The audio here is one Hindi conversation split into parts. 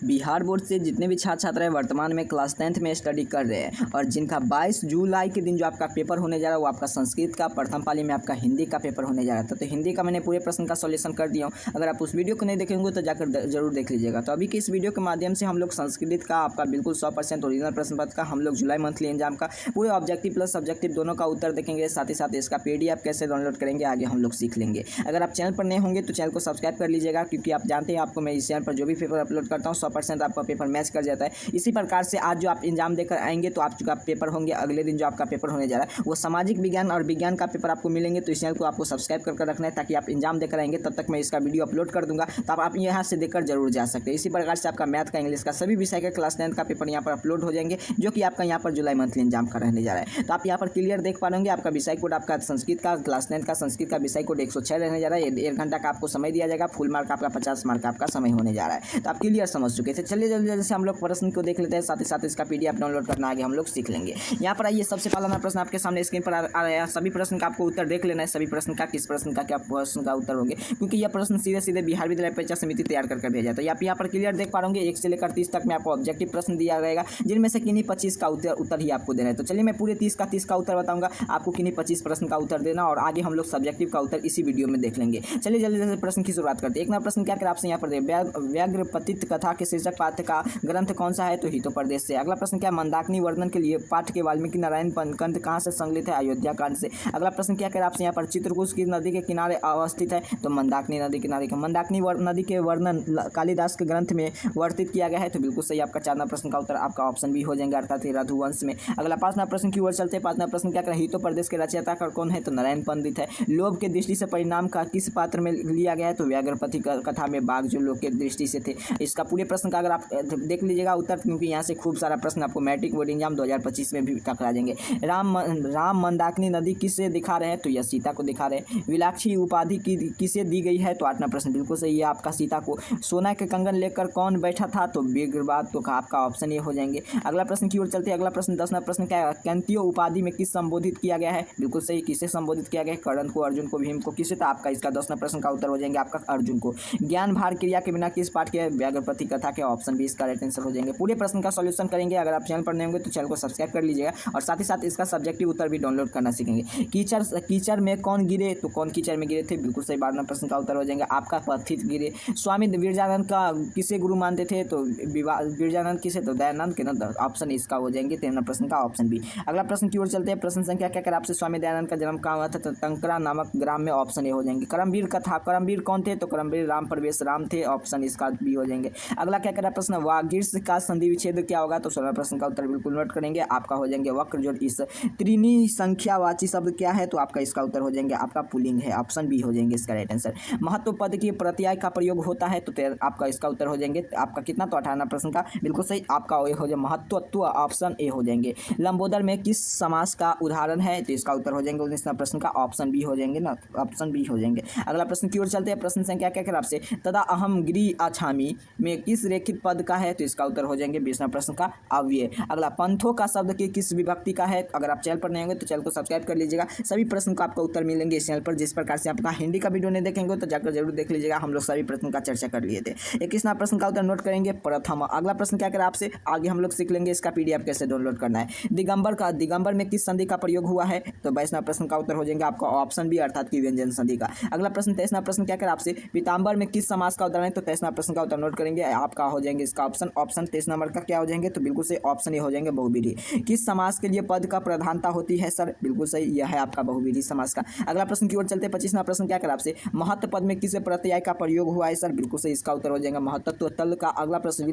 बिहार बोर्ड से जितने भी छात्र छात्राएं वर्तमान में क्लास 10th में स्टडी कर रहे हैं और जिनका 22 जुलाई के दिन जो आपका पेपर होने जा रहा है वो आपका संस्कृत का, प्रथम पाली में आपका हिंदी का पेपर होने जा रहा था। तो हिंदी का मैंने पूरे प्रश्न का सॉल्यूशन कर दिया हूँ। अगर आप उस वीडियो को नहीं देखेंगे तो जाकर जरूर देख लीजिएगा। तो अभी की इस वीडियो के माध्यम से हम लोग संस्कृत का आपका बिल्कुल 100% ओरिजिनल प्रश्न पत्र का हम लोग जुलाई मंथली एग्जाम का पूरे ऑब्जेक्टिव प्लस सब्जेक्टिव दोनों का उत्तर देखेंगे। साथ ही साथ इसका PDF कैसे डाउनलोड करेंगे आगे हम लोग सीख लेंगे। अगर आप चैनल पर नए होंगे तो चैनल को सब्सक्राइब कर लीजिएगा, क्योंकि आप जानते हैं आपको मैं इस चैनल पर जो भी पेपर अपलोड करता हूँ 100% आपका पेपर मैच कर जाता है। इसी प्रकार से आज जो आप एग्जाम देकर आएंगे तो आपका पेपर होंगे अगले दिन जो आपका पेपर होने जा रहा है वो सामाजिक विज्ञान और विज्ञान का पेपर आपको मिलेंगे। तो इस चैनल को आपको सब्सक्राइब कर रखना है ताकि आप एग्जाम देकर आएंगे, तब तक मैं इसका वीडियो अपलोड कर दूंगा, तो आप यहाँ से देखकर जरूर जा सकते हैं। इसी प्रकार से आपका मैथ का, इंग्लिश का, सभी विषय का क्लास 10th का पेपर यहाँ पर अपलोड हो जाएंगे, जो कि आपका यहाँ पर जुलाई मंथली एग्जाम का रहने जा रहा है। तो आप यहाँ पर क्लियर देख पा रहे आपका विषय कोड आपका संस्कृत का क्लास 10th का संस्कृत का विषय कोड 106 रहने जा रहा है। 1 घंटा का आपको समय दिया जाएगा, फुल मार्क आपका 50 मार्क का आपका समय होने जा रहा है। तो आप क्लियर समझ चुके थे। चलिए जल्दी से हम लोग प्रश्न को देख लेते हैं, साथ ही साथ इसका PDF डाउनलोड करना आगे हम लोग सीख लेंगे। यहाँ पर आइए, सबसे पहला प्रश्न आपके सामने स्क्रीन पर आ रहा है। सभी प्रश्न का आपको उत्तर देख लेना है। सभी प्रश्न का किस प्रश्न का क्या प्रश्न का उत्तर होंगे, क्योंकि यह प्रश्न सीधे बिहार विद्यालय परीक्षा समिति तैयार करके भेजा। तो आप यहाँ पर क्लियर देख पा रहे 1 से लेकर 30 तक में आपको ऑब्जेक्टिव प्रश्न दिया रहेगा, जिनमें से किन्हीं 25 का उत्तर ही आपको देना है। तो चलिए मैं पूरे 30 का उत्तर बताऊंगा, आपको किन्हीं 25 प्रश्न का उत्तर देना और आगे हम लोग सब्जेक्टिव का उत्तर इसी वीडियो में देख लेंगे। चलिए जल्दी से प्रश्न की शुरुआत करते हैं। एक नंबर प्रश्न क्या कर आपसे यहाँ पर व्याघ्रपतित कथा के शीर्षक पाठ का ग्रंथ कौन सा है, तो हितोपदेश से। अगला प्रश्न क्या, मंदाकिनी वर्णन के लिए पाठ के वाल्मीकि नारायण पंथ कहाँ से संकलित है, अयोध्या कांड से। अगला प्रश्न क्या कर आपसे यहाँ पर चित्रकूट की नदी के किनारे अवस्थित है, तो मंदाकिनी नदी किनारे का। मंदाकिनी नदी के वर्णन कालिदास के ग्रंथ में वर्णित किया गया है, तो बिल्कुल सही आपका 4 नंबर प्रश्न का उत्तर आपका ऑप्शन भी हो जाएगा, अर्थात रघुवंश में। अगला 5 नंबर प्रश्न की ओर चलते हैं। 5 नंबर प्रश्न क्या कर हितोपदेश के रचयिता कौन है, तो नारायण पंडित है। लोभ के दृष्टि से परिणाम का किस पात्र में लिया गया है, तो व्याघ्रपति कथा में बाघ जो लोभ के दृष्टि से थे। इसका पूरे प्रश्न का अगर आप देख लीजिएगा उत्तर, क्योंकि यहाँ से खूब सारा प्रश्न आपको मैट्रिक बोर्ड एग्जाम 2025 में भी टकरा जाएंगे। राम मंदाकिनी नदी किसे दिखा रहे हैं, तो यह सीता को दिखा रहे हैं। विलाक्षी उपाधि किसे दी गई है, तो 8 नंबर प्रश्न बिल्कुल सही है आपका सीता को। सोना के कंगन लेकर कौन बैठा था, तो बीरबल, तो आपका ऑप्शन ये हो जाएंगे। अगला प्रश्न की ओर चलते हैं। अगला प्रश्न 10 नंबर प्रश्न क्या है, कैंतियो उपाधि में किस संबोधित किया गया है, बिल्कुल सही। किसे संबोधित किया गया है, कर्ण को, अर्जुन को, भीम को, किसे, तो आपका इसका 10 नंबर प्रश्न का उत्तर हो जाएंगे आपका अर्जुन को। ज्ञान भार क्रिया के बिना किस पाठ के, व्याघ्रपति कथा के, ऑप्शन भी इसका राइट आंसर हो जाएंगे। पूरे प्रश्न का सॉल्यूशन करेंगे। अगर आप चैनल पर नए होंगे तो चैनल को सब्सक्राइब कर लीजिएगा और साथ ही साथ इसका सब्जेक्टिव उत्तर भी डाउनलोड करना सीखेंगे। कीचड़ में कौन गिरे, तो कौन कीचड़ में गिरे थे, बिल्कुल सही 12 नंबर प्रश्न का उत्तर हो जाएंगे आपका पथित गिरे। स्वामी विरजानंद का किसे गुरु मानते थे, तो विरजानंद किसे, तो दयानंद के, ना ऑप्शन इसका हो जाएंगे 13 नंबर प्रश्न का ऑप्शन बी। अगला प्रश्न की ओर चलते हैं। प्रश्न संख्या क्या कर आपसे स्वामी दयानंद का जन्म कहाँ हुआ था, तो टंकरा नामक ग्राम में, ऑप्शन ए हो जाएंगे। करमवीर कथा, करमवीर कौन थे, तो करमवीर राम प्रवेश राम थे, ऑप्शन इसका भी हो जाएंगे। अगला क्या कर प्रश्न, वागीश का संधि विच्छेद क्या होगा, तो 16 प्रश्न का उत्तर बिल्कुल नोट करेंगे, आपका हो जाएंगे वक्र जोड़। इस त्रिनी संख्यावाची शब्द क्या है, तो आपका इसका उत्तर हो जाएंगे आपका पुल्लिंग है, ऑप्शन बी हो जाएंगे इसका राइट आंसर। महत्व पद के प्रत्यय का प्रयोग होता है, तो आपका इसका उत्तर हो जाएंगे आपका कितना, तो 18 प्रश्न का बिल्कुल सही आपका हो जाएगा महत्वत्व, ऑप्शन ए हो जाएंगे। लंबोदर में किस समास का उदाहरण है, तो इसका उत्तर हो जाएंगे 19 प्रश्न का ऑप्शन बी हो जाएंगे ना, ऑप्शन बी हो जाएंगे। अगला प्रश्न की ओर चलते हैं। प्रश्न संख्या क्या कर आपसे, तदा अहम गिरी अछामी में किस रेखित पद का है, तो इसका उत्तर हो जाएंगे 20 प्रश्न का अव्यय। अगला पंथों का शब्द के किस विभक्ति का है, अगर आप चैनल पर नहीं होंगे तो चैनल को सब्सक्राइब कर लीजिएगा। सभी प्रश्न का आपको उत्तर मिलेंगे इस चैनल पर। जिस प्रकार से आपका हिंदी का वीडियो नहीं देखेंगे तो जाकर जरूर देख लीजिएगा, हम लोग सभी प्रश्न का चर्चा कर लिए थे। 21 प्रश्न का उत्तर नोट करेंगे प्रथम। अगला प्रश्न क्या कर आपसे आगे हम लोग सीख लेंगे इसका PDF कैसे डाउनलोड करना है। दिगंबर में किस संधि का प्रयोग हुआ है, तो 22 प्रश्न का उत्तर हो जाएंगे आपका ऑप्शन बी, अर्थात की व्यंजन संधि का। अगला प्रश्न 23 प्रश्न क्या कर आपसे पीताम्बर में किस समास का उदाहरण है, तो 23 प्रश्न का उत्तर नोट करेंगे, आपका हो जाएंगे इसका ऑप्शन 23 नंबर का क्या हो जाएंगे, तो बिल्कुल सही ऑप्शन ये हो जाएंगे बहुविधि। किस समास के लिए पद का प्रधानता होती है, सर बिल्कुल सही यह है आपका बहुविधि समास का। अगला प्रश्न की ओर चलते 25वां प्रश्न क्या कर आपसे महत्व पद में किस प्रत्यय का प्रयोग हुआ है, सर बिल्कुल सही इसका उत्तर हो जाएगा महत्त्व तल का। अगला प्रश्न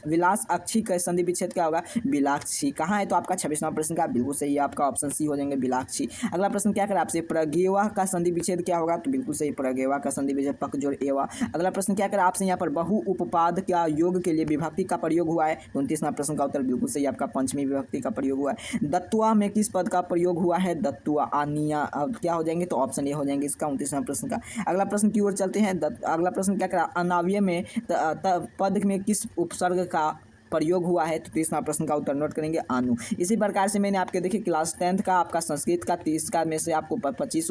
विलास अक्षी का संधि विच्छेद क्या होगा, बिलाक्षी कहाँ है, तो आपका 26वां प्रश्न का बिल्कुल सही आपका ऑप्शन सी हो जाएंगे बिलाक्षी। अगला प्रश्न क्या कर आपसे प्रगेवा का संधि विच्छेद क्या होगा, तो बिल्कुल सही प्रगेवा का संधि विच्छेद पक जोड़ एवा। अगला प्रश्न क्या कर आपसे यहाँ पर बहु उपपाद क्या योग के लिए विभक्ति का प्रयोग हुआ है, 29वां प्रश्न का उत्तर बिल्कुल सही आपका पंचमी विभक्ति का प्रयोग हुआ है। दत्तुआ में किस पद का प्रयोग हुआ है, दत्तुआ आनिया क्या हो जाएंगे, तो ऑप्शन ए हो जाएंगे इसका 29वां प्रश्न का। अगला प्रश्न की ओर चलते हैं। अगला प्रश्न क्या कर अनाव्य में पद में किस उपसर्ग का प्रयोग हुआ है। तो 30वां प्रश्न का उत्तर नोट करेंगे अनु। इसी प्रकार से मैंने आपके देखिए क्लास 10th का आपका संस्कृत का 30 का में से आपको 25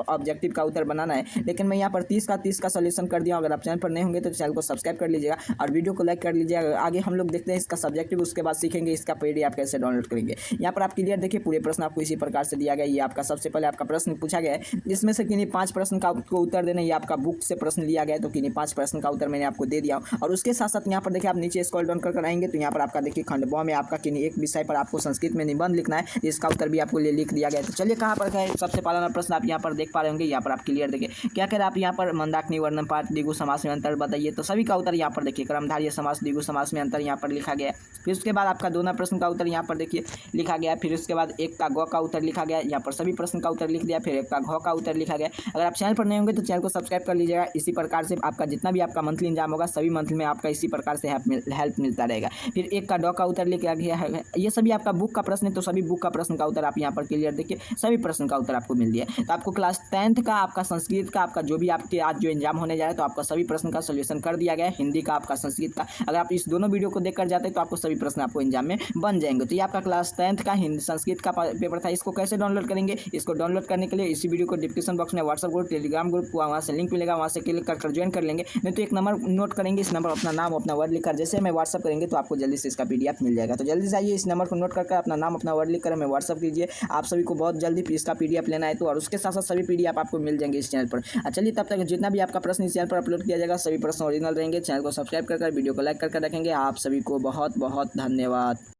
ऑब्जेक्टिव का उत्तर बनाना है, लेकिन मैं यहाँ पर 30 का सॉल्यूशन कर दिया हूँ। अगर आप चैनल पर नए होंगे तो चैनल को सब्सक्राइब कर लीजिएगा और वीडियो को लाइक कर लीजिएगा। आगे हम लोग देखते हैं इसका सब्जेक्टिव, उसके बाद सीखेंगे इसका पीडीएफ कैसे डाउनलोड करेंगे। यहाँ पर आप क्लियर देखिए पूरे प्रश्न आपको इसी प्रकार से दिया गया। ये आपका सबसे पहले आपका प्रश्न पूछा गया है, जिसमें से किन्हीं 5 प्रश्न का आपको उत्तर देना। ये आपका बुक से प्रश्न लिया गया है, तो किन्हीं 5 प्रश्न का उत्तर मैंने आपको दे दिया। और उसके साथ साथ यहाँ पर देखिए आप नीचे स्क्रॉल डाउन कर आएंगे तो यहाँ पर आपका देखिए खंड ब में आपका किन्हीं एक विषय पर आपको संस्कृत में निबंध लिखना है, इसका उत्तर भी आपको लिख दिया गया है। तो चलिए कहाँ पर है सबसे पहला प्रश्न आप यहाँ पर देख पा रहे होंगे। यहाँ पर आप क्लियर देखिए क्या कह रहे हैं आप यहाँ पर मंदाकिनी वर्णन पाठ द्विगु समास में अंतर बताइए। तो सभी का उत्तर यहाँ पर देखिए कर्मधारय समास द्विगु समास में अंतर यहाँ पर लिखा गया है। फिर उसके बाद आपका दोनों प्रश्न का उत्तर यहाँ पर देखिए लिखा गया है। फिर उसके बाद एक का ग का उत्तर लिखा गया, यहाँ पर सभी प्रश्न का उत्तर लिख दिया। फिर एक का घ का उत्तर लिखा गया। अगर आप चैनल पर नहीं होंगे तो चैनल को सब्सक्राइब कर लीजिएगा। इसी प्रकार से आपका जितना भी आपका मंथली एग्जाम होगा सभी मंथली में आपका इसी प्रकार से हेल्प मिलता रहेगा। फिर एक का ड का उत्तर लिखा गया है। ये सभी आपका बुक का प्रश्न है, तो सभी बुक का प्रश्न का उत्तर आप यहाँ पर क्लियर देखिए, सभी प्रश्न का उत्तर आपको मिल गया। तो आपको क्लास 10th का आपका संस्कृत का आपका जो भी आपके आज जो एग्जाम होने जा रहा है, तो आपका सभी प्रश्न का सोल्यूशन कर दिया गया है। हिंदी का आपका संस्कृत का अगर आप इस दोनों वीडियो को देखकर जाते हैं तो आपको सभी प्रश्न आपको एग्जाम में बन जाएंगे। तो ये आपका क्लास 10th का हिंदी संस्कृत का पेपर था। इसको कैसे डाउनलोड करेंगे, इसको डाउनलोड करने के लिए इसी वीडियो को डिस्क्रिप्शन बॉक्स में व्हाट्सएप ग्रुप टेलीग्राम ग्रुप वहाँ से लिंक मिलेगा, वहाँ से क्लिक कर ज्वाइन कर लेंगे। नहीं तो एक नंबर नोट करेंगे, इस नंबर अपना नाम अपना वर्ड लिखकर जैसे मैं व्हाट्सएप करेंगे तो आपको जल्दी से इसका पीडीएफ मिल जाएगा। तो जल्दी से आइए इस नंबर को नोट करके अपना नाम अपना वर्ड लिख कर हमें व्हाट्सएप कीजिए। आप सभी को बहुत जल्दी इसका पीडीएफ लेना है तो, और उसके साथ साथ सभी पीडीएफ आपको मिल जाएंगे इस चैनल पर। चलिए तब तक जितना भी आपका प्रश्न इस चैनल पर अपलोड किया जाएगा सभी प्रश्न ओरिजिनल रहेंगे। चैनल को सब्सक्राइब कर वीडियो को लाइक करके रखेंगे। आप सभी को बहुत बहुत धन्यवाद।